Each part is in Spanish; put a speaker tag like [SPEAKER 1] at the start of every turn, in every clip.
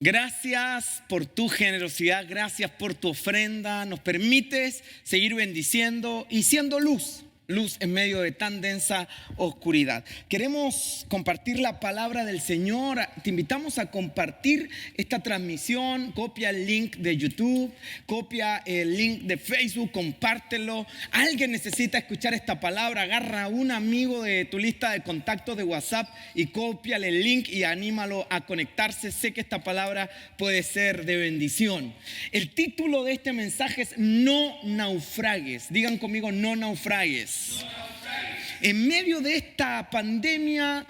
[SPEAKER 1] Gracias por tu generosidad, gracias por tu ofrenda. Nos permites seguir bendiciendo y siendo luz en medio de tan densa oscuridad. Queremos compartir la palabra del Señor. Te invitamos a compartir esta transmisión. Copia el link de YouTube, copia el link de Facebook, compártelo. Alguien necesita escuchar esta palabra. Agarra a un amigo de tu lista de contactos de WhatsApp y cópiale el link y anímalo a conectarse. Sé que esta palabra puede ser de bendición. El título de este mensaje es No naufragues. Digan conmigo, no naufragues. En medio de esta pandemia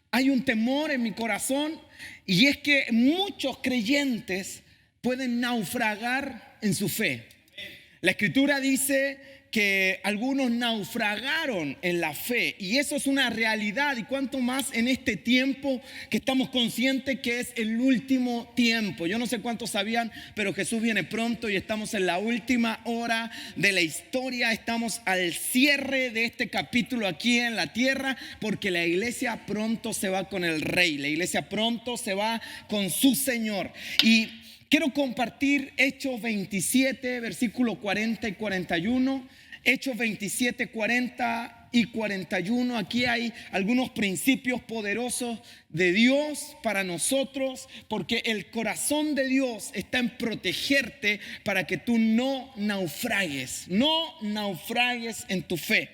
[SPEAKER 1] hay un temor en mi corazón, y es que muchos creyentes pueden naufragar en su fe. La Escritura dice que algunos naufragaron en la fe, y eso es una realidad, y cuanto más en este tiempo que estamos conscientes que es el último tiempo. Yo no sé cuántos sabían, pero Jesús viene pronto y estamos en la última hora de la historia. Estamos al cierre de este capítulo aquí en la tierra, porque la iglesia pronto se va con el Rey, la iglesia pronto se va con su Señor. Y quiero compartir Hechos 27, versículos 40 y 41. Hechos 27, 40 y 41. Aquí hay algunos principios poderosos de Dios para nosotros, porque el corazón de Dios está en protegerte para que tú no naufragues. No naufragues en tu fe.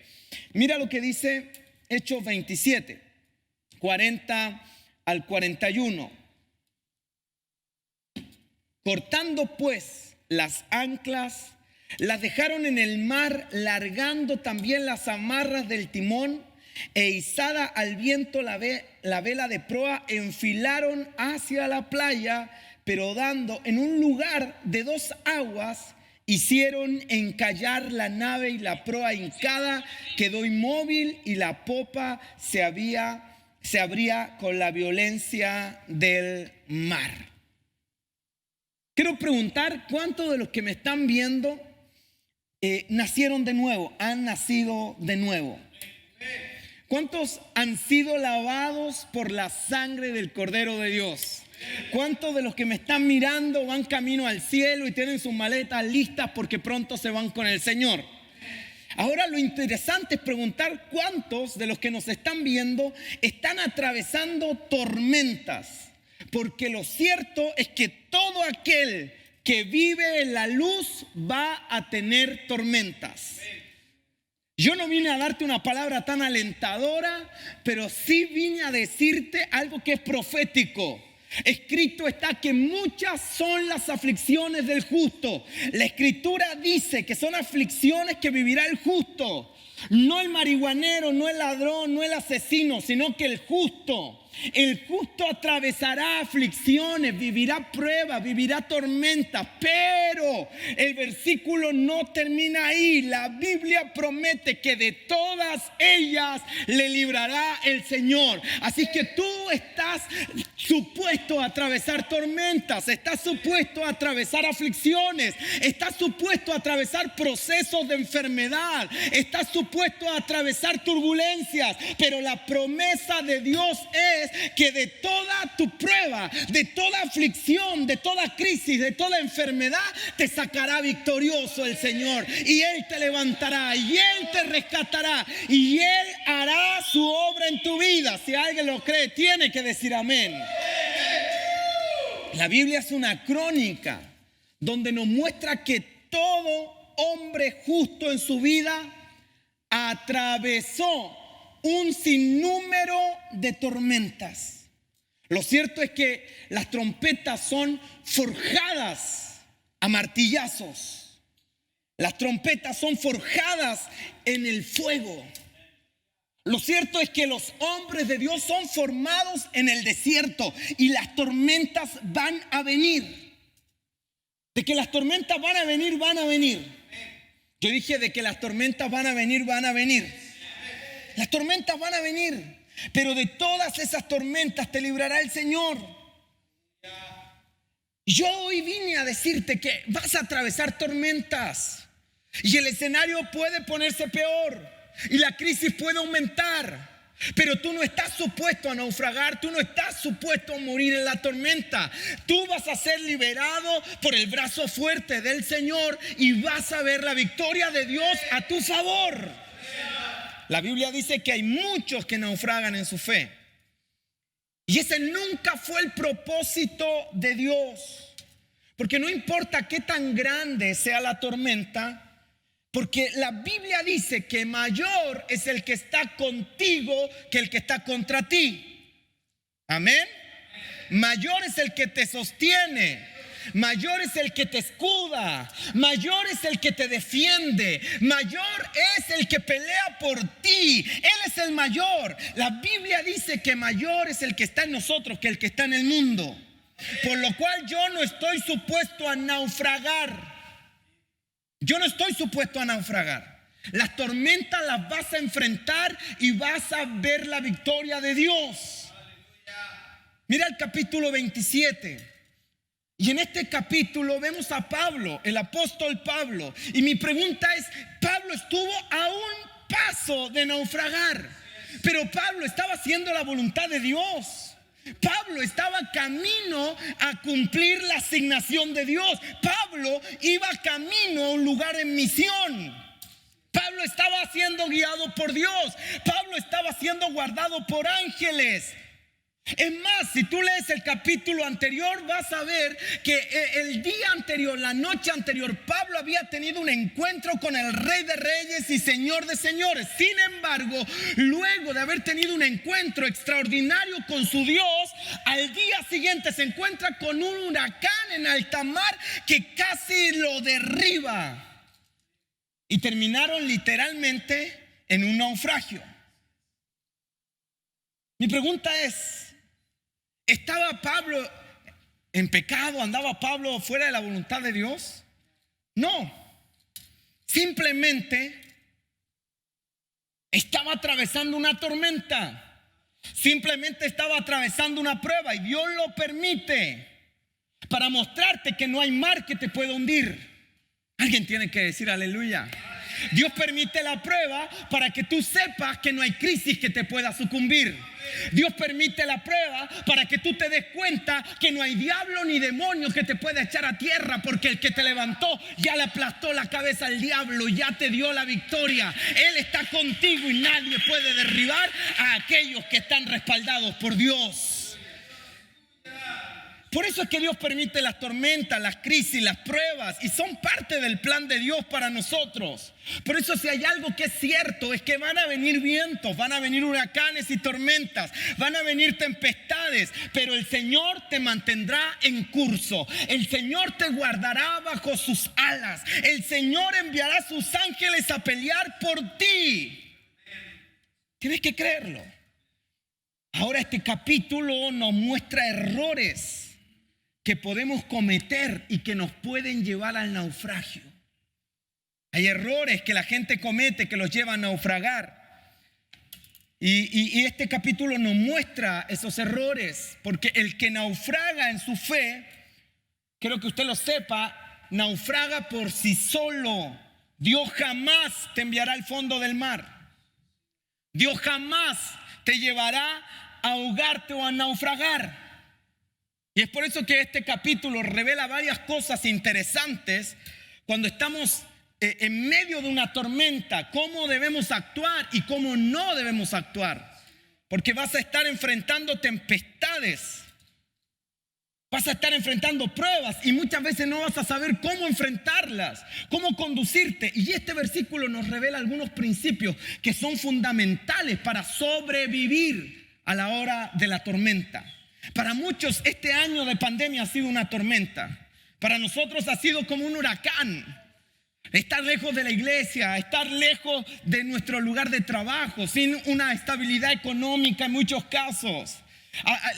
[SPEAKER 1] Mira lo que dice Hechos 27, 40 al 41. Cortando pues las anclas, las dejaron en el mar, largando también las amarras del timón, e izada al viento la vela de proa, enfilaron hacia la playa, pero dando en un lugar de 2 aguas, hicieron encallar la nave, y la proa hincada quedó inmóvil, y la popa se abría con la violencia del mar. Quiero preguntar, ¿cuántos de los que me están viendo nacieron de nuevo? Han nacido de nuevo. ¿Cuántos han sido lavados por la sangre del Cordero de Dios? ¿Cuántos de los que me están mirando van camino al cielo y tienen sus maletas listas porque pronto se van con el Señor? Ahora lo interesante es preguntar cuántos de los que nos están viendo están atravesando tormentas. Porque lo cierto es que todo aquel que vive en la luz va a tener tormentas. Yo no vine a darte una palabra tan alentadora, pero sí vine a decirte algo que es profético. Escrito está que muchas son las aflicciones del justo. La Escritura dice que son aflicciones que vivirá el justo. No el marihuanero, no el ladrón, no el asesino, sino que el justo. El justo atravesará aflicciones, vivirá pruebas, vivirá tormentas, pero el versículo no termina ahí. La Biblia promete que de todas ellas le librará el Señor. Así que tú estás supuesto a atravesar tormentas, estás supuesto a atravesar aflicciones, estás supuesto a atravesar procesos de enfermedad, estás supuesto a atravesar turbulencias, pero la promesa de Dios es que de toda tu prueba, de toda aflicción, de toda crisis, de toda enfermedad, te sacará victorioso el Señor, y Él te levantará, y Él te rescatará, y Él hará su obra en tu vida. Si alguien lo cree, tiene que decir amén. La Biblia es una crónica donde nos muestra que todo hombre justo en su vida atravesó un sinnúmero de tormentas. Lo cierto es que las trompetas son forjadas a martillazos. Las trompetas son forjadas en el fuego. Lo cierto es que los hombres de Dios son formados en el desierto, y las tormentas van a venir. De que las tormentas van a venir, van a venir. Yo dije de que las tormentas van a venir, van a venir. Las tormentas van a venir, pero de todas esas tormentas te librará el Señor. Yo hoy vine a decirte que vas a atravesar tormentas, y el escenario puede ponerse peor, y la crisis puede aumentar. Pero tú no estás supuesto a naufragar, tú no estás supuesto a morir en la tormenta. Tú vas a ser liberado por el brazo fuerte del Señor y vas a ver la victoria de Dios a tu favor. La Biblia dice que hay muchos que naufragan en su fe. Y ese nunca fue el propósito de Dios. Porque no importa qué tan grande sea la tormenta, porque la Biblia dice que mayor es el que está contigo que el que está contra ti. Amén. Mayor es el que te sostiene. Mayor es el que te escuda. Mayor es el que te defiende. Mayor es el que pelea por ti. Él es el mayor. La Biblia dice que mayor es el que está en nosotros que el que está en el mundo. Por lo cual yo no estoy supuesto a naufragar. Yo no estoy supuesto a naufragar. Las tormentas las vas a enfrentar y vas a ver la victoria de Dios. Mira el capítulo 27. Y en este capítulo vemos a Pablo, el apóstol Pablo. Y mi pregunta es, Pablo estuvo a un paso de naufragar. Pero Pablo estaba haciendo la voluntad de Dios. Pablo estaba camino a cumplir la asignación de Dios. Pablo iba camino a un lugar en misión. Pablo estaba siendo guiado por Dios. Pablo estaba siendo guardado por ángeles. Es más, si tú lees el capítulo anterior, vas a ver que el día anterior, la noche anterior, Pablo había tenido un encuentro con el Rey de Reyes y Señor de Señores. Sin embargo, luego de haber tenido un encuentro extraordinario con su Dios, al día siguiente se encuentra con un huracán en alta mar que casi lo derriba. Y terminaron literalmente en un naufragio. Mi pregunta es, ¿estaba Pablo en pecado? ¿Andaba Pablo fuera de la voluntad de Dios? No. Simplemente estaba atravesando una tormenta. Simplemente estaba atravesando una prueba y Dios lo permite para mostrarte que no hay mar que te pueda hundir. Alguien tiene que decir aleluya. Dios permite la prueba para que tú sepas que no hay crisis que te pueda sucumbir. Dios permite la prueba para que tú te des cuenta que no hay diablo ni demonio que te pueda echar a tierra, porque el que te levantó ya le aplastó la cabeza al diablo, ya te dio la victoria. Él está contigo y nadie puede derribar a aquellos que están respaldados por Dios. Por eso es que Dios permite las tormentas, las crisis, las pruebas, y son parte del plan de Dios para nosotros. Por eso, si hay algo que es cierto, es que van a venir vientos, van a venir huracanes y tormentas, van a venir tempestades, pero el Señor te mantendrá en curso. El Señor te guardará bajo sus alas. El Señor enviará a sus ángeles a pelear por ti. Tienes que creerlo. Ahora este capítulo nos muestra errores que podemos cometer y que nos pueden llevar al naufragio. Hay errores que la gente comete que los llevan a naufragar. Y este capítulo nos muestra esos errores, porque el que naufraga en su fe, quiero que usted lo sepa, naufraga por sí solo. Dios jamás te enviará al fondo del mar. Dios jamás te llevará a ahogarte o a naufragar. Y es por eso que este capítulo revela varias cosas interesantes cuando estamos en medio de una tormenta, cómo debemos actuar y cómo no debemos actuar. Porque vas a estar enfrentando tempestades, vas a estar enfrentando pruebas y muchas veces no vas a saber cómo enfrentarlas, cómo conducirte. Y este versículo nos revela algunos principios que son fundamentales para sobrevivir a la hora de la tormenta. Para muchos este año de pandemia ha sido una tormenta. Para nosotros ha sido como un huracán. Estar lejos de la iglesia, estar lejos de nuestro lugar de trabajo, sin una estabilidad económica en muchos casos,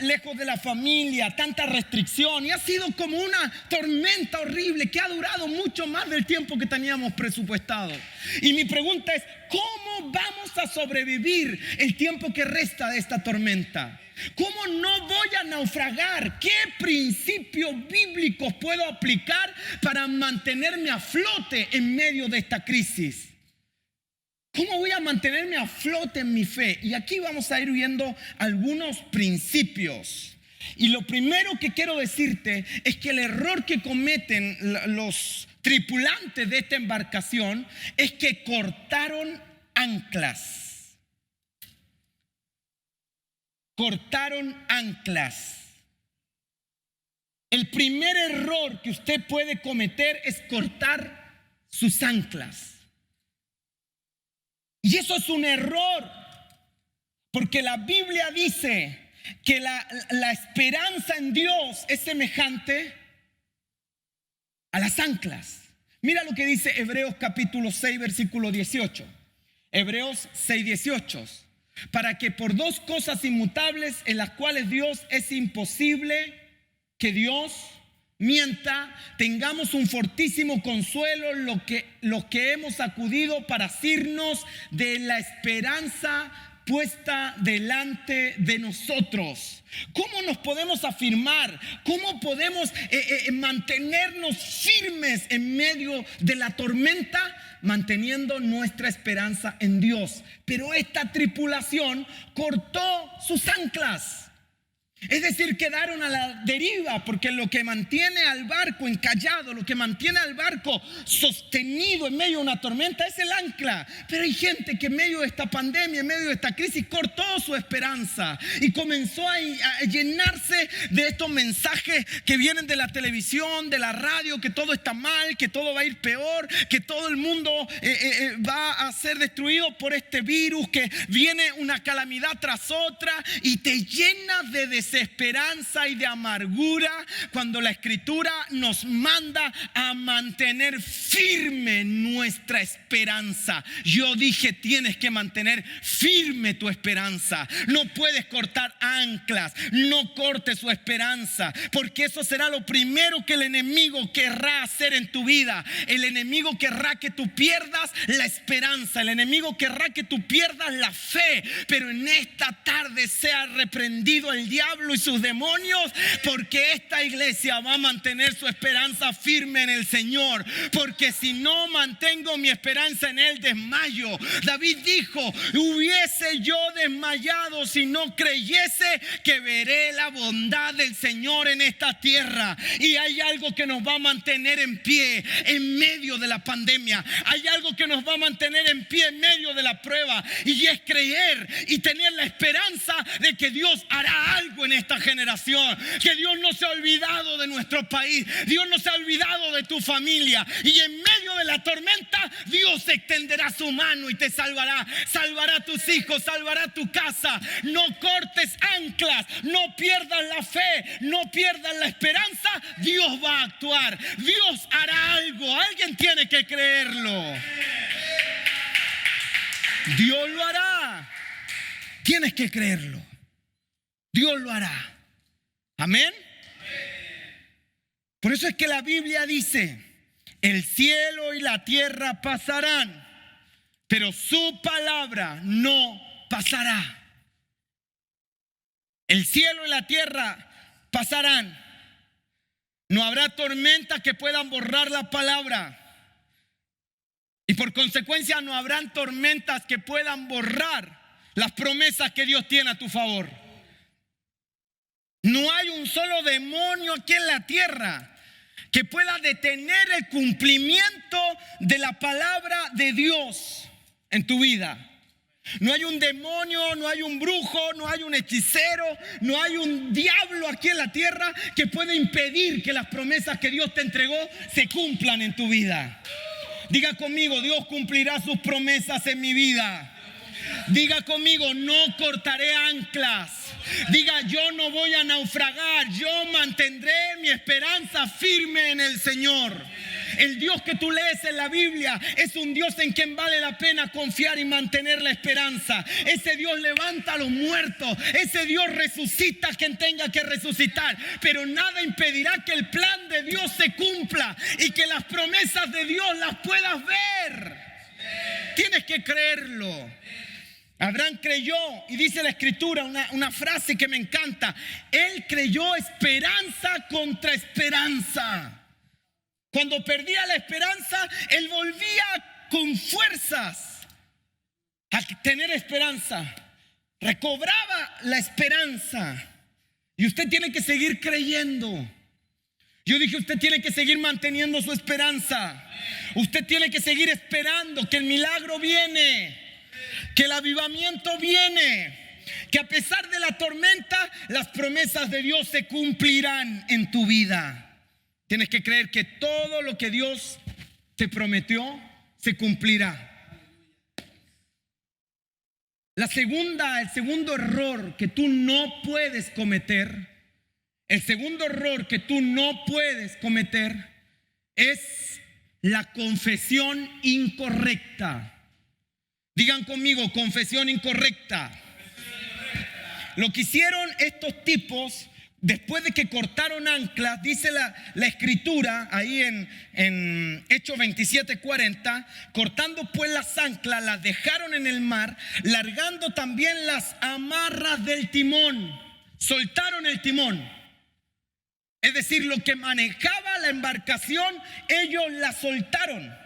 [SPEAKER 1] lejos de la familia, tanta restricción. Y ha sido como una tormenta horrible que ha durado mucho más del tiempo que teníamos presupuestado. Y mi pregunta es, ¿cómo vamos a sobrevivir el tiempo que resta de esta tormenta? ¿Cómo no voy a naufragar? ¿Qué principios bíblicos puedo aplicar para mantenerme a flote en medio de esta crisis? ¿Cómo voy a mantenerme a flote en mi fe? Y aquí vamos a ir viendo algunos principios. Y lo primero que quiero decirte es que el error que cometen los tripulantes de esta embarcación es que cortaron anclas. Cortaron anclas. El primer error que usted puede cometer es cortar sus anclas. Y eso es un error, porque la Biblia dice que la esperanza en Dios es semejante a las anclas. Mira lo que dice Hebreos capítulo 6, versículo 18. Hebreos 6, 18. Para que por dos cosas inmutables en las cuales Dios es imposible que Dios mienta, tengamos un fortísimo consuelo los que hemos acudido para asirnos de la esperanza puesta delante de nosotros. ¿Cómo nos podemos afirmar? ¿Cómo podemos mantenernos firmes en medio de la tormenta? Manteniendo nuestra esperanza en Dios. Pero esta tripulación cortó sus anclas. Es decir, quedaron a la deriva, porque lo que mantiene al barco encallado, lo que mantiene al barco sostenido en medio de una tormenta es el ancla. Pero hay gente que en medio de esta pandemia, en medio de esta crisis, cortó su esperanza y comenzó a llenarse de estos mensajes que vienen de la televisión, de la radio, que todo está mal, que todo va a ir peor, que todo el mundo va a ser destruido por este virus, que viene una calamidad tras otra y te llena de desesperanza y de amargura, cuando la Escritura nos manda a mantener firme nuestra esperanza. Yo dije, tienes que mantener firme tu esperanza. No puedes cortar anclas. No cortes su esperanza, porque eso será lo primero que el enemigo querrá hacer en tu vida. El enemigo querrá que tú pierdas la esperanza. El enemigo querrá que tú pierdas la fe. Pero en esta tarde sea reprendido el diablo y sus demonios, porque esta iglesia va a mantener su esperanza firme en el Señor. Porque si no mantengo mi esperanza en Él, desmayo. David dijo, hubiese yo desmayado si no creyese que veré la bondad del Señor en esta tierra. Y hay algo que nos va a mantener en pie en medio de la pandemia. Hay algo que nos va a mantener en pie en medio de la prueba, y es creer y tener la esperanza de que Dios hará algo en esta generación, que Dios no se ha olvidado de nuestro país, Dios no se ha olvidado de tu familia, y en medio de la tormenta Dios extenderá su mano y te salvará a tus hijos, salvará tu casa. No cortes anclas, no pierdas la fe, no pierdas la esperanza. Dios va a actuar, Dios hará algo. Alguien tiene que creerlo. Dios lo hará. Tienes que creerlo. Dios lo hará. Amén. Por eso es que la Biblia dice, el cielo y la tierra pasarán, pero su palabra no pasará. El cielo y la tierra pasarán. No habrá tormentas que puedan borrar la palabra. Y por consecuencia no habrán tormentas que puedan borrar las promesas que Dios tiene a tu favor. No hay un solo demonio aquí en la tierra que pueda detener el cumplimiento de la palabra de Dios en tu vida. No hay un demonio, no hay un brujo, no hay un hechicero, no hay un diablo aquí en la tierra que pueda impedir que las promesas que Dios te entregó se cumplan en tu vida. Diga conmigo, Dios cumplirá sus promesas en mi vida. Diga conmigo, no cortaré anclas. Diga, yo no voy a naufragar. Yo mantendré mi esperanza firme en el Señor. El Dios que tú lees en la Biblia es un Dios en quien vale la pena confiar y mantener la esperanza. Ese Dios levanta a los muertos. Ese Dios resucita a quien tenga que resucitar. Pero nada impedirá que el plan de Dios se cumpla y que las promesas de Dios las puedas ver. Tienes que creerlo. Abraham creyó, y dice la Escritura una frase que me encanta: él creyó esperanza contra esperanza. Cuando perdía la esperanza, él volvía con fuerzas a tener esperanza. Recobraba la esperanza. Y usted tiene que seguir creyendo. Yo dije, usted tiene que seguir manteniendo su esperanza. Usted tiene que seguir esperando que el milagro viene, que el avivamiento viene, que a pesar de la tormenta, las promesas de Dios se cumplirán en tu vida. Tienes que creer que todo lo que Dios te prometió se cumplirá. El segundo error que tú no puedes cometer, es la confesión incorrecta. Digan conmigo, confesión incorrecta. Lo que hicieron estos tipos después de que cortaron anclas, dice la escritura ahí en Hechos 27:40, cortando pues las anclas, las dejaron en el mar, largando también las amarras del timón. Soltaron el timón. Es decir, lo que manejaba la embarcación, ellos la soltaron.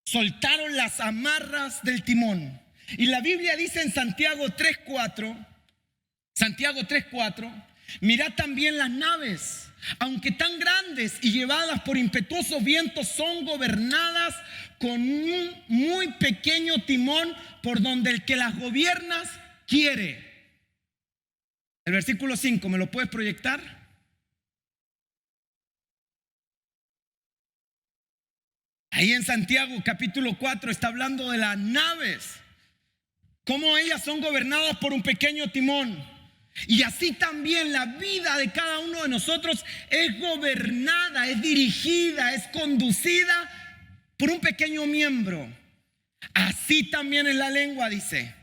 [SPEAKER 1] Soltaron las amarras del timón. Y la Biblia dice en Santiago 3:4, mirad también las naves, aunque tan grandes y llevadas por impetuosos vientos, son gobernadas con un muy pequeño timón por donde el que las gobierna quiere. El versículo 5, ¿me lo puedes proyectar? Ahí en Santiago capítulo 4 está hablando de las naves, cómo ellas son gobernadas por un pequeño timón. Y así también la vida de cada uno de nosotros es gobernada, es dirigida, es conducida por un pequeño miembro. Así también es la lengua, dice,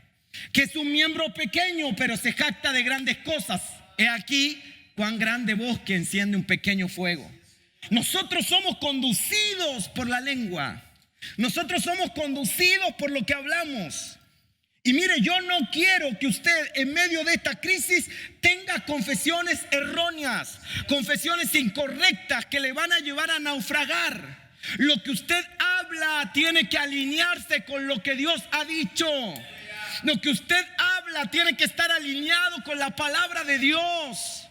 [SPEAKER 1] que es un miembro pequeño, pero se jacta de grandes cosas. He aquí cuán grande bosque enciende un pequeño fuego. Nosotros somos conducidos por la lengua. Nosotros somos conducidos por lo que hablamos. Y mire, yo no quiero que usted en medio de esta crisis tenga confesiones erróneas, confesiones incorrectas que le van a llevar a naufragar. Lo que usted habla tiene que alinearse con lo que Dios ha dicho. Lo que usted habla tiene que estar alineado con la palabra de Dios.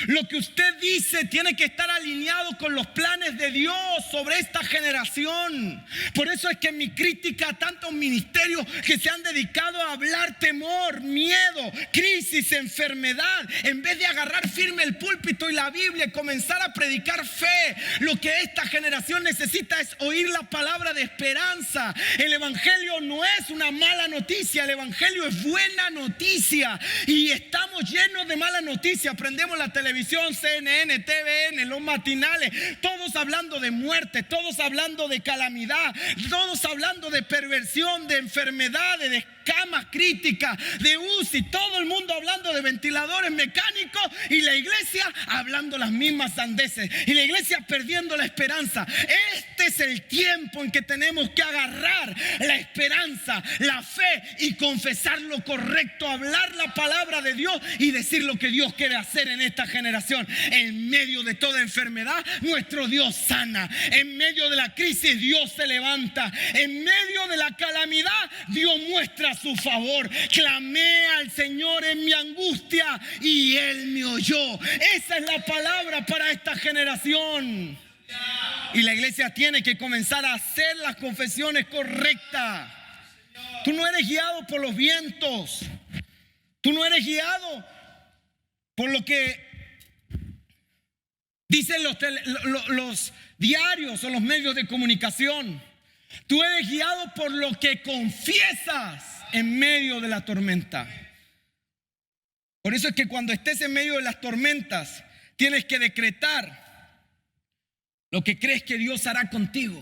[SPEAKER 1] Lo que usted dice tiene que estar alineado con los planes de Dios sobre esta generación. Por eso es que mi crítica a tantos ministerios que se han dedicado a hablar temor, miedo, crisis, enfermedad, en vez de agarrar firme el púlpito y la Biblia y comenzar a predicar fe, lo que esta generación necesita es oír la palabra de esperanza. El evangelio no es una mala noticia, el evangelio es buena noticia. Y estamos llenos de malas noticias. Prendemos la televisión, CNN, TVN, los matinales, todos hablando de muerte, todos hablando de calamidad, todos hablando de perversión, de enfermedades, de camas críticas, de UCI, todo el mundo hablando de ventiladores mecánicos y la iglesia hablando las mismas sandeces y la iglesia perdiendo la esperanza. Este es el tiempo en que tenemos que agarrar la esperanza, la fe y confesar lo correcto, hablar la palabra de Dios y decir lo que Dios quiere hacer en esta generación. En medio de toda enfermedad, nuestro Dios sana. En medio de la crisis, Dios se levanta. En medio de la calamidad, Dios muestra su favor. Clamé al Señor en mi angustia y Él me oyó. Esa es la palabra para esta generación. Y la iglesia tiene que comenzar a hacer las confesiones correctas. Tú no eres guiado por los vientos. Tú no eres guiado por lo que dicen los diarios o los medios de comunicación. Tú eres guiado por lo que confiesas en medio de la tormenta. Por eso es que cuando estés en medio de las tormentas, tienes que decretar lo que crees que Dios hará contigo.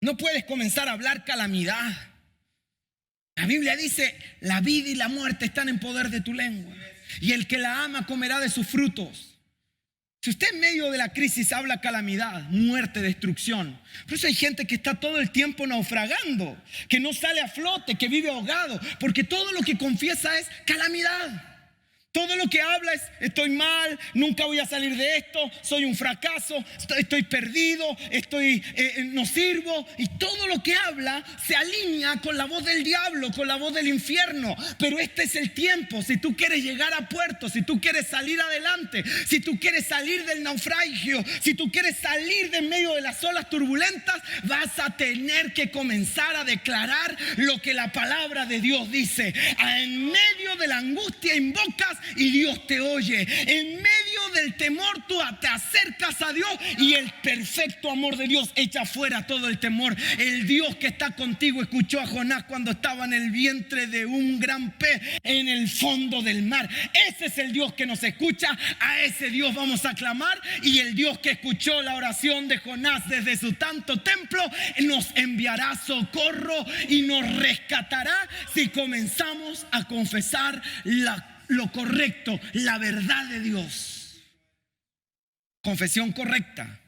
[SPEAKER 1] No puedes comenzar a hablar calamidad. La Biblia dice, la vida y la muerte están en poder de tu lengua, y el que la ama comerá de sus frutos. Si usted en medio de la crisis habla calamidad, muerte, destrucción, por eso hay gente que está todo el tiempo naufragando, que no sale a flote, que vive ahogado, porque todo lo que confiesa es calamidad. Todo lo que habla es: estoy mal, nunca voy a salir de esto, soy un fracaso, estoy perdido, no sirvo. Y todo lo que habla se alinea con la voz del diablo, con la voz del infierno. Pero este es el tiempo. Si tú quieres llegar a puerto, si tú quieres salir adelante, si tú quieres salir del naufragio, si tú quieres salir de en medio de las olas turbulentas, vas a tener que comenzar a declarar lo que la palabra de Dios dice. En medio de la angustia invocas y Dios te oye. En medio del temor tú te acercas a Dios y el perfecto amor de Dios echa fuera todo el temor. El Dios que está contigo escuchó a Jonás cuando estaba en el vientre de un gran pez en el fondo del mar. Ese es el Dios que nos escucha. A ese Dios vamos a clamar, y el Dios que escuchó la oración de Jonás desde su santo templo nos enviará socorro y nos rescatará si comenzamos a confesar lo correcto, la verdad de Dios. Confesión correcta.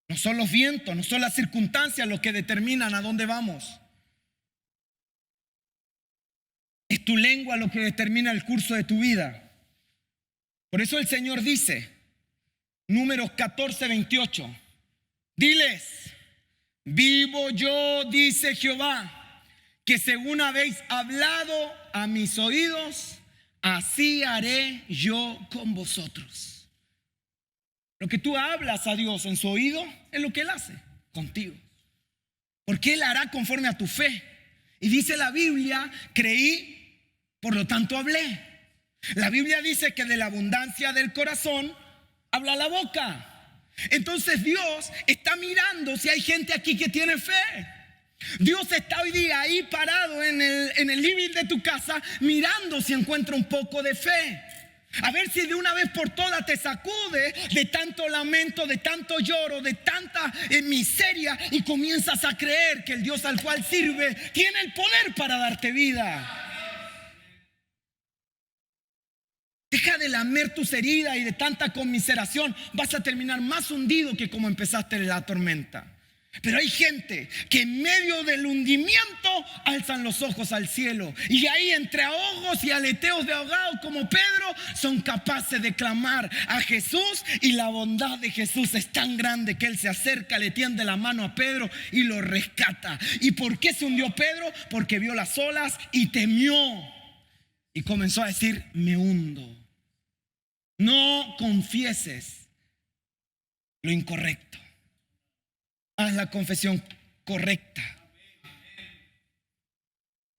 [SPEAKER 1] No son los vientos, no son las circunstancias los que determinan a dónde vamos. Es tu lengua lo que determina el curso de tu vida. Por eso el Señor dice, Números 14:28, diles: vivo yo, dice Jehová, que según habéis hablado a mis oídos, así haré yo con vosotros. Lo que tú hablas a Dios en su oído es lo que Él hace contigo. Porque Él hará conforme a tu fe. Y dice la Biblia: creí, por lo tanto hablé. La Biblia dice que de la abundancia del corazón habla la boca. Entonces Dios está mirando si hay gente aquí que tiene fe. Dios está hoy día ahí parado en el living de tu casa, mirando si encuentra un poco de fe. A ver si de una vez por todas te sacude de tanto lamento, de tanto lloro, de tanta miseria, y comienzas a creer que el Dios al cual sirve tiene el poder para darte vida. Deja de lamer tus heridas y de tanta conmiseración. Vas a terminar más hundido que como empezaste en la tormenta. Pero hay gente que en medio del hundimiento alzan los ojos al cielo, y ahí entre ahogos y aleteos de ahogados como Pedro son capaces de clamar a Jesús, y la bondad de Jesús es tan grande que Él se acerca, le tiende la mano a Pedro y lo rescata. ¿Y por qué se hundió Pedro? Porque vio las olas y temió y comenzó a decir: me hundo. No confieses lo incorrecto. Haz la confesión correcta.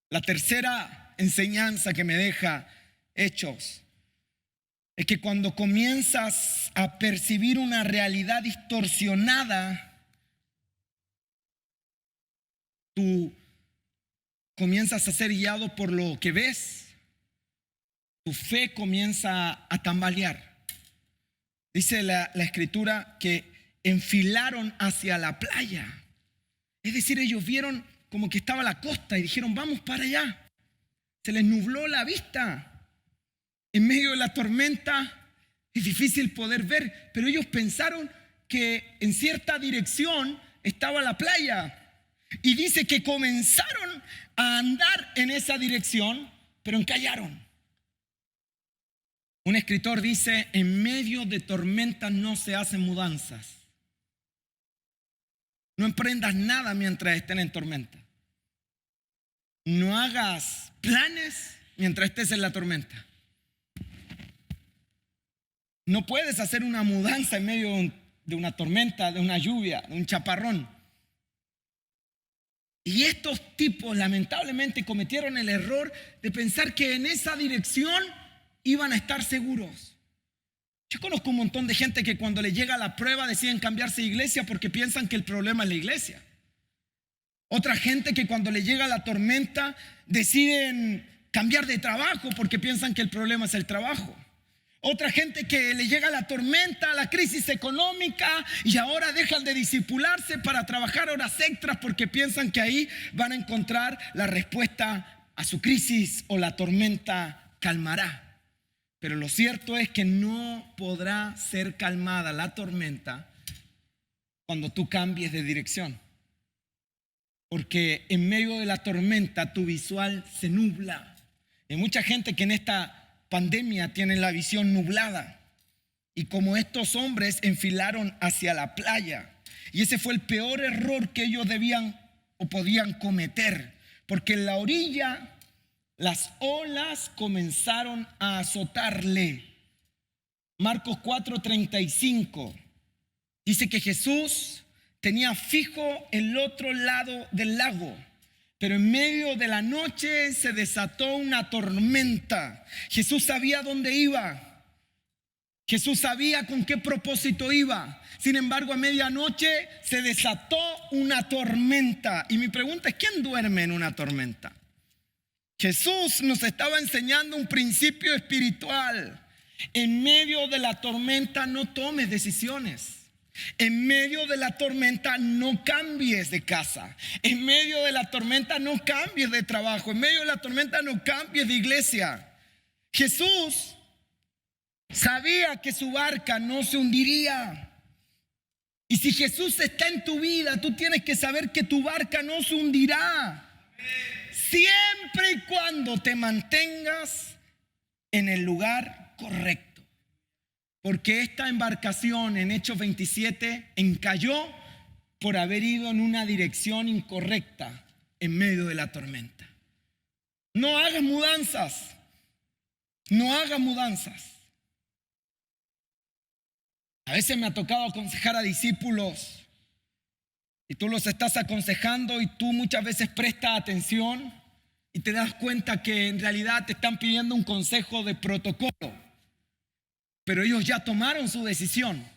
[SPEAKER 1] La tercera enseñanza que me deja Hechos es que cuando comienzas a percibir una realidad distorsionada, tú comienzas a ser guiado por lo que ves. Tu fe comienza a tambalear. Dice la escritura que enfilaron hacia la playa. Es decir, ellos vieron como que estaba la costa y dijeron: vamos para allá. Se les nubló la vista. En medio de la tormenta es difícil poder ver, pero ellos pensaron que en cierta dirección estaba la playa. Y dice que comenzaron a andar en esa dirección, pero encallaron. Un escritor dice: en medio de tormentas no se hacen mudanzas. No emprendas nada mientras estén en tormenta. No hagas planes mientras estés en la tormenta. No puedes hacer una mudanza en medio de una tormenta, de una lluvia, de un chaparrón. Y estos tipos lamentablemente cometieron el error de pensar que en esa dirección iban a estar seguros. Yo conozco un montón de gente que cuando le llega la prueba deciden cambiarse de iglesia porque piensan que el problema es la iglesia. Otra gente que cuando le llega la tormenta deciden cambiar de trabajo porque piensan que el problema es el trabajo. Otra gente que le llega la tormenta, la crisis económica, y ahora dejan de discipularse para trabajar horas extras porque piensan que ahí van a encontrar la respuesta a su crisis, o la tormenta calmará. Pero lo cierto es que no podrá ser calmada la tormenta cuando tú cambies de dirección. Porque en medio de la tormenta tu visual se nubla. Hay mucha gente que en esta pandemia tienen la visión nublada. Y como estos hombres enfilaron hacia la playa. Y ese fue el peor error que ellos debían o podían cometer. Porque en la orilla las olas comenzaron a azotarle. Marcos 4:35 dice que Jesús tenía fijo el otro lado del lago, pero en medio de la noche se desató una tormenta. Jesús sabía dónde iba. Jesús sabía con qué propósito iba. Sin embargo, a medianoche se desató una tormenta. Y mi pregunta es, ¿quién duerme en una tormenta? Jesús nos estaba enseñando un principio espiritual. En medio de la tormenta no tomes decisiones. En medio de la tormenta no cambies de casa. En medio de la tormenta no cambies de trabajo. En medio de la tormenta no cambies de iglesia. Jesús sabía que su barca no se hundiría. Y si Jesús está en tu vida, tú tienes que saber que tu barca no se hundirá. Siempre y cuando te mantengas en el lugar correcto. Porque esta embarcación en Hechos 27 encalló por haber ido en una dirección incorrecta en medio de la tormenta. No hagas mudanzas. No hagas mudanzas. A veces me ha tocado aconsejar a discípulos y tú los estás aconsejando y tú muchas veces prestas atención y te das cuenta que en realidad te están pidiendo un consejo de protocolo. Pero ellos ya tomaron su decisión.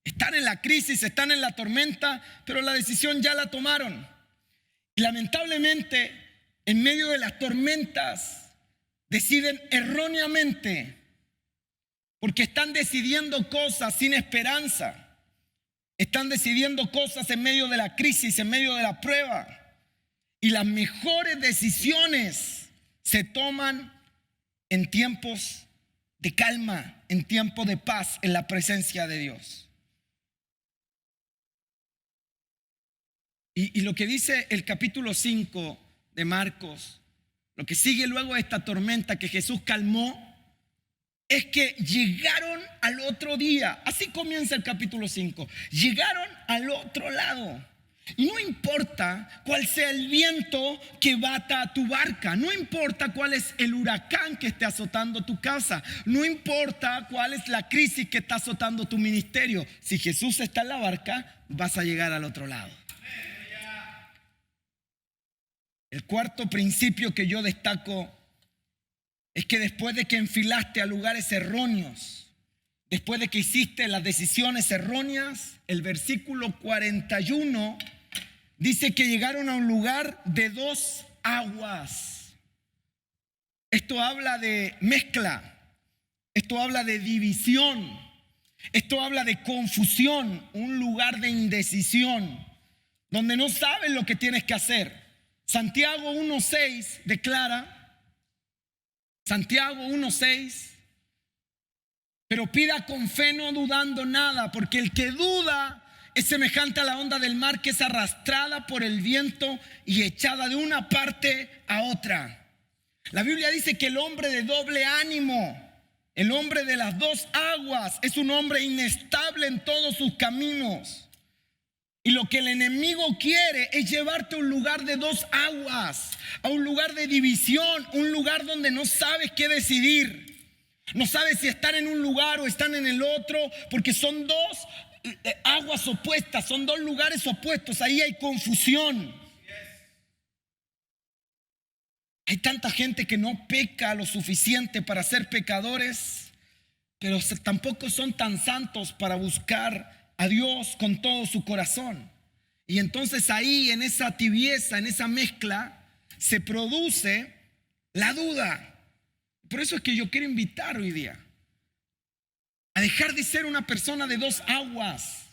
[SPEAKER 1] Están en la crisis, están en la tormenta, pero la decisión ya la tomaron. Y lamentablemente, en medio de las tormentas, deciden erróneamente, porque están decidiendo cosas sin esperanza. Están decidiendo cosas en medio de la crisis, en medio de la prueba. Y las mejores decisiones se toman en tiempos de calma, en tiempo de paz, en la presencia de Dios. Y lo que dice el capítulo 5 de Marcos, lo que sigue luego de esta tormenta que Jesús calmó, es que llegaron al otro día. Así comienza el capítulo 5. Llegaron al otro lado. Y no importa cuál sea el viento que bata a tu barca, no importa cuál es el huracán que esté azotando tu casa, no importa cuál es la crisis que está azotando tu ministerio. Si Jesús está en la barca, vas a llegar al otro lado. El cuarto principio que yo destaco es que después de que enfilaste a lugares erróneos, después de que hiciste las decisiones erróneas, el versículo 41 dice que llegaron a un lugar de 2 aguas. Esto habla de mezcla, esto habla de división, esto habla de confusión, un lugar de indecisión, donde no sabes lo que tienes que hacer. Santiago 1:6 declara, Santiago 1:6, pero pida con fe no dudando nada, porque el que duda es semejante a la onda del mar que es arrastrada por el viento y echada de una parte a otra. La Biblia dice que el hombre de doble ánimo, el hombre de las 2 aguas, es un hombre inestable en todos sus caminos. Y lo que el enemigo quiere es llevarte a un lugar de 2 aguas, a un lugar de división, un lugar donde no sabes qué decidir. No sabes si están en un lugar o están en el otro, porque son 2 aguas opuestas, son 2 lugares opuestos. Ahí hay confusión. Hay tanta gente que no peca lo suficiente para ser pecadores, pero tampoco son tan santos para buscar a Dios con todo su corazón. Y entonces ahí, en esa tibieza, en esa mezcla, se produce la duda. Por eso es que yo quiero invitar hoy día a dejar de ser una persona de 2 aguas,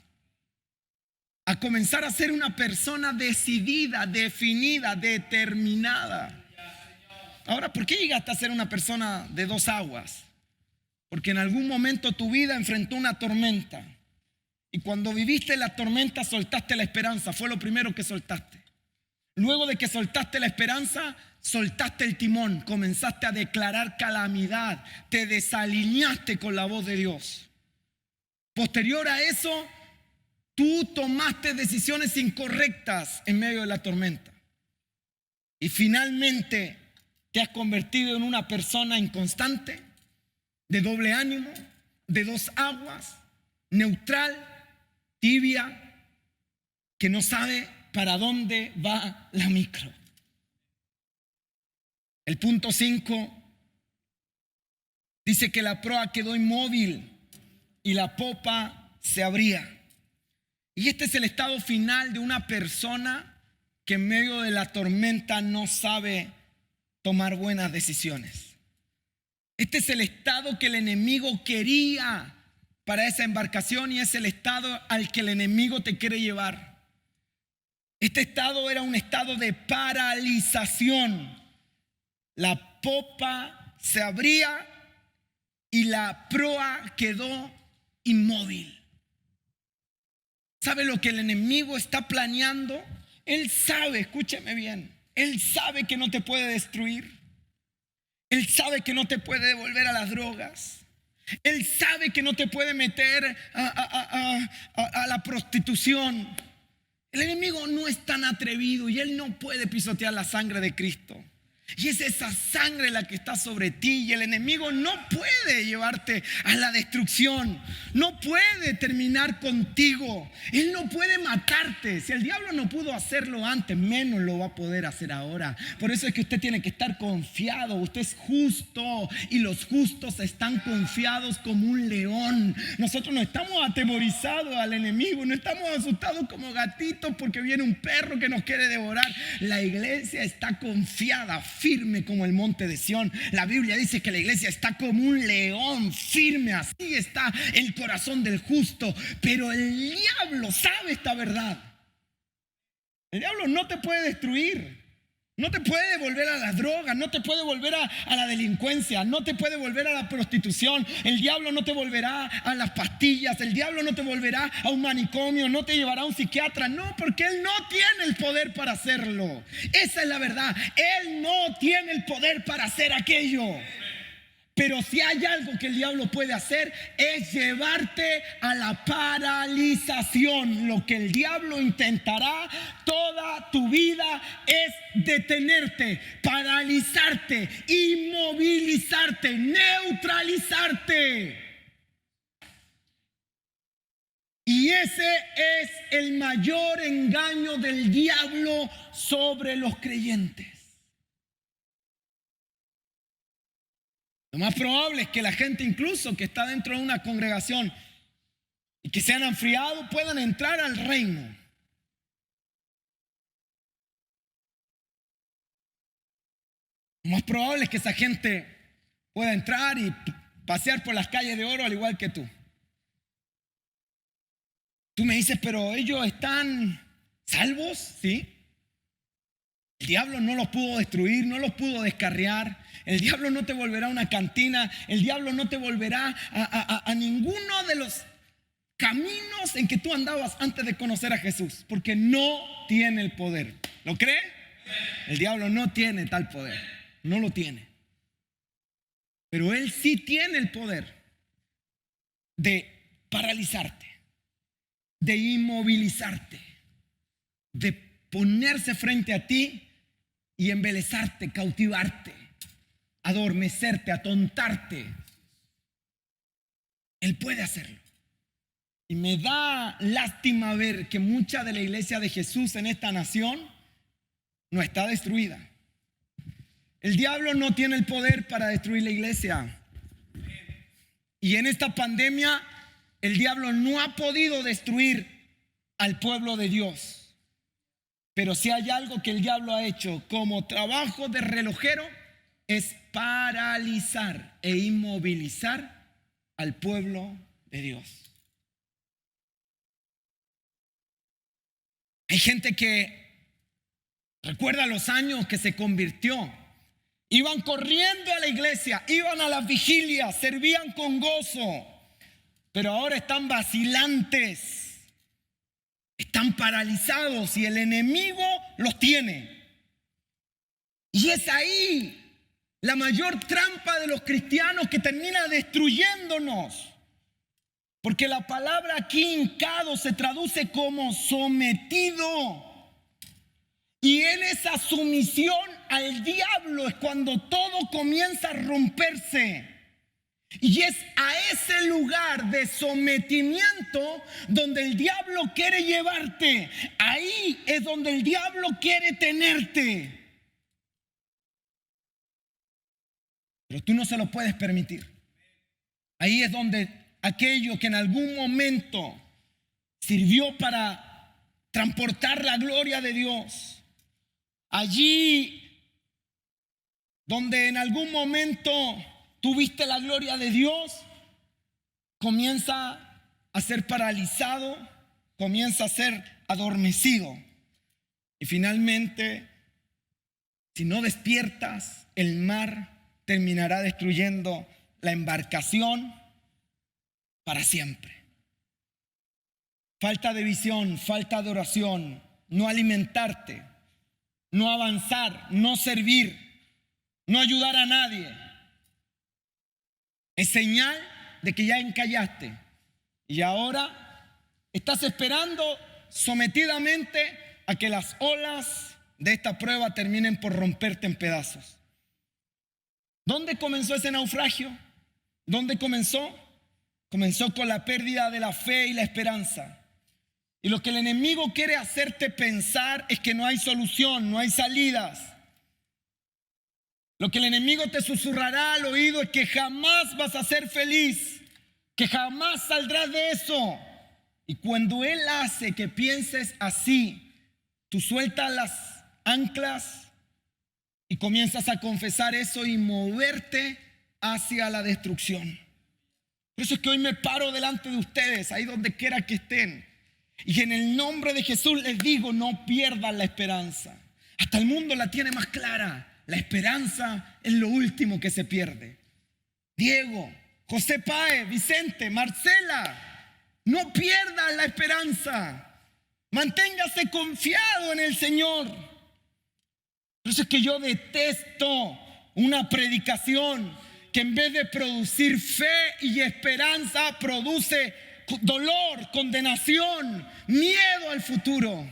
[SPEAKER 1] a comenzar a ser una persona decidida, definida, determinada. Ahora, ¿por qué llegaste a ser una persona de 2 aguas? Porque en algún momento tu vida enfrentó una tormenta. Y cuando viviste la tormenta soltaste la esperanza, fue lo primero que soltaste. luego de que soltaste la esperanza, soltaste el timón, comenzaste a declarar calamidad, te desalineaste con la voz de Dios. Posterior a eso, tú tomaste decisiones incorrectas en medio de la tormenta. Y finalmente te has convertido en una persona inconstante, de doble ánimo, de dos aguas, neutral, tibia, que no sabe para dónde va la micro. El punto 5 dice que la proa quedó inmóvil y la popa se abría. Y este es el estado final de una persona que en medio de la tormenta no sabe tomar buenas decisiones. Este es el estado que el enemigo quería para esa embarcación y es el estado al que el enemigo te quiere llevar. Este estado era un estado de paralización. La popa se abría y la proa quedó inmóvil. ¿Sabe lo que el enemigo está planeando? Él sabe, escúcheme bien, él sabe que no te puede destruir. Él sabe que no te puede devolver a las drogas. Él sabe que no te puede meter a la prostitución. El enemigo no es tan atrevido y él no puede pisotear la sangre de Cristo. Y es esa sangre la que está sobre ti. Y el enemigo no puede llevarte a la destrucción. No puede terminar contigo. Él no puede matarte. Si el diablo no pudo hacerlo antes, menos lo va a poder hacer ahora. Por eso es que usted tiene que estar confiado. Usted es justo y los justos están confiados como un león. Nosotros no estamos atemorizados al enemigo. No estamos asustados como gatitos porque viene un perro que nos quiere devorar. La iglesia está confiada, firme como el monte de Sión. La Biblia dice que la iglesia está como un león, firme. Así está el corazón del justo. Pero el diablo sabe esta verdad. El diablo no te puede destruir. No te puede volver a las drogas, no te puede volver a la delincuencia, no te puede volver a la prostitución. El diablo no te volverá a las pastillas, el diablo no te volverá a un manicomio, no te llevará a un psiquiatra. No, porque él no tiene el poder para hacerlo. Esa es la verdad. Él no tiene el poder para hacer aquello. Pero si hay algo que el diablo puede hacer es llevarte a la paralización. Lo que el diablo intentará toda tu vida es detenerte, paralizarte, inmovilizarte, neutralizarte. Y ese es el mayor engaño del diablo sobre los creyentes. Lo más probable es que la gente incluso que está dentro de una congregación y que se han enfriado puedan entrar al reino. Lo más probable es que esa gente pueda entrar y pasear por las calles de oro al igual que tú. Tú me dices, pero ellos están salvos, ¿sí? El diablo no los pudo destruir, no los pudo descarriar. El diablo no te volverá a una cantina. El diablo no te volverá a ninguno de los caminos en que tú andabas antes de conocer a Jesús. Porque no tiene el poder. ¿Lo cree? El diablo no tiene tal poder. No lo tiene. Pero él sí tiene el poder de paralizarte, de inmovilizarte, de ponerse frente a ti y embelezarte, cautivarte, adormecerte, atontarte. Él puede hacerlo. Y me da lástima ver que mucha de la iglesia de Jesús en esta nación no está destruida. El diablo no tiene el poder para destruir la iglesia. Y en esta pandemia el diablo no ha podido destruir al pueblo de Dios. Pero si hay algo que el diablo ha hecho como trabajo de relojero es paralizar e inmovilizar al pueblo de Dios. Hay gente que recuerda los años que se convirtió. Iban corriendo a la iglesia, iban a las vigilias, servían con gozo. Pero ahora están vacilantes. Están paralizados y el enemigo los tiene. Y es ahí la mayor trampa de los cristianos que termina destruyéndonos. Porque la palabra aquí hincado se traduce como sometido. Y en esa sumisión al diablo es cuando todo comienza a romperse. Y es a ese lugar de sometimiento donde el diablo quiere llevarte. Ahí es donde el diablo quiere tenerte. Pero tú no se lo puedes permitir. Ahí es donde aquello que en algún momento sirvió para transportar la gloria de Dios, allí donde en algún momento tuviste la gloria de Dios, comienza a ser paralizado, comienza a ser adormecido. Y finalmente, si no despiertas, el mar terminará destruyendo la embarcación para siempre. Falta de visión, falta de oración, no alimentarte, no avanzar, no servir, no ayudar a nadie. Es señal de que ya encallaste y ahora estás esperando sometidamente a que las olas de esta prueba terminen por romperte en pedazos. ¿Dónde comenzó ese naufragio? ¿Dónde comenzó? Comenzó con la pérdida de la fe y la esperanza. Y lo que el enemigo quiere hacerte pensar es que no hay solución, no hay salidas. Lo que el enemigo te susurrará al oído es que jamás vas a ser feliz, que jamás saldrás de eso. Y cuando él hace que pienses así, tú sueltas las anclas y comienzas a confesar eso y moverte hacia la destrucción. Por eso es que hoy me paro delante de ustedes, ahí donde quiera que estén. Y en el nombre de Jesús les digo, no pierdan la esperanza. Hasta el mundo la tiene más clara. La esperanza es lo último que se pierde. Diego, José Páez, Vicente, Marcela, no pierdan la esperanza. Manténgase confiado en el Señor. Por eso es que yo detesto una predicación que en vez de producir fe y esperanza produce dolor, condenación, miedo al futuro.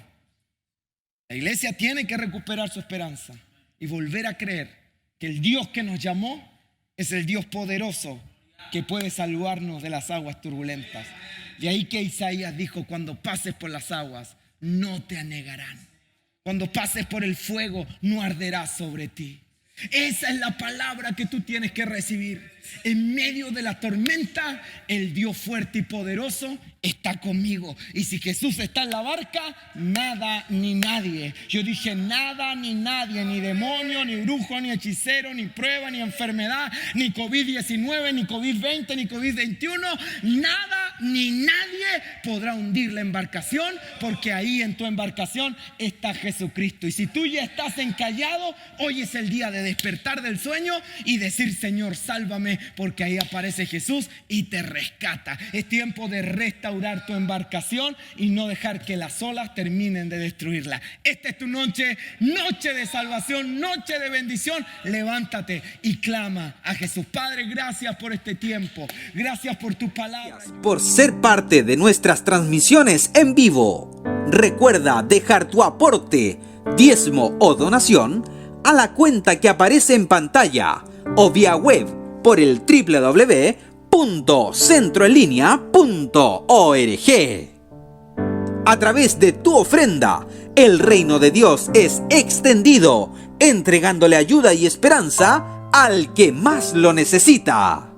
[SPEAKER 1] La iglesia tiene que recuperar su esperanza y volver a creer que el Dios que nos llamó es el Dios poderoso que puede salvarnos de las aguas turbulentas. De ahí que Isaías dijo, cuando pases por las aguas no te anegarán. Cuando pases por el fuego no arderá sobre ti. Esa es la palabra que tú tienes que recibir. En medio de la tormenta, el Dios fuerte y poderoso está conmigo. Y si Jesús está en la barca, nada ni nadie. Yo dije nada ni nadie, ni demonio, ni brujo, ni hechicero, ni prueba, ni enfermedad, ni COVID-19, ni COVID-20, ni COVID-21. Nada ni nadie podrá hundir la embarcación, porque ahí en tu embarcación está Jesucristo. Y si tú ya estás encallado, hoy es el día de despertar del sueño y decir, Señor, sálvame, porque ahí aparece Jesús y te rescata. Es tiempo de restaurar tu embarcación y no dejar que las olas terminen de destruirla. Esta es tu noche, noche de salvación, noche de bendición. Levántate y clama a Jesús. Padre, gracias por este tiempo. Gracias por tu palabra.
[SPEAKER 2] Por ser parte de nuestras transmisiones en vivo. Recuerda dejar tu aporte, diezmo o donación a la cuenta que aparece en pantalla o vía web por el www.centroenlinea.org. A través de tu ofrenda, el reino de Dios es extendido, entregándole ayuda y esperanza al que más lo necesita.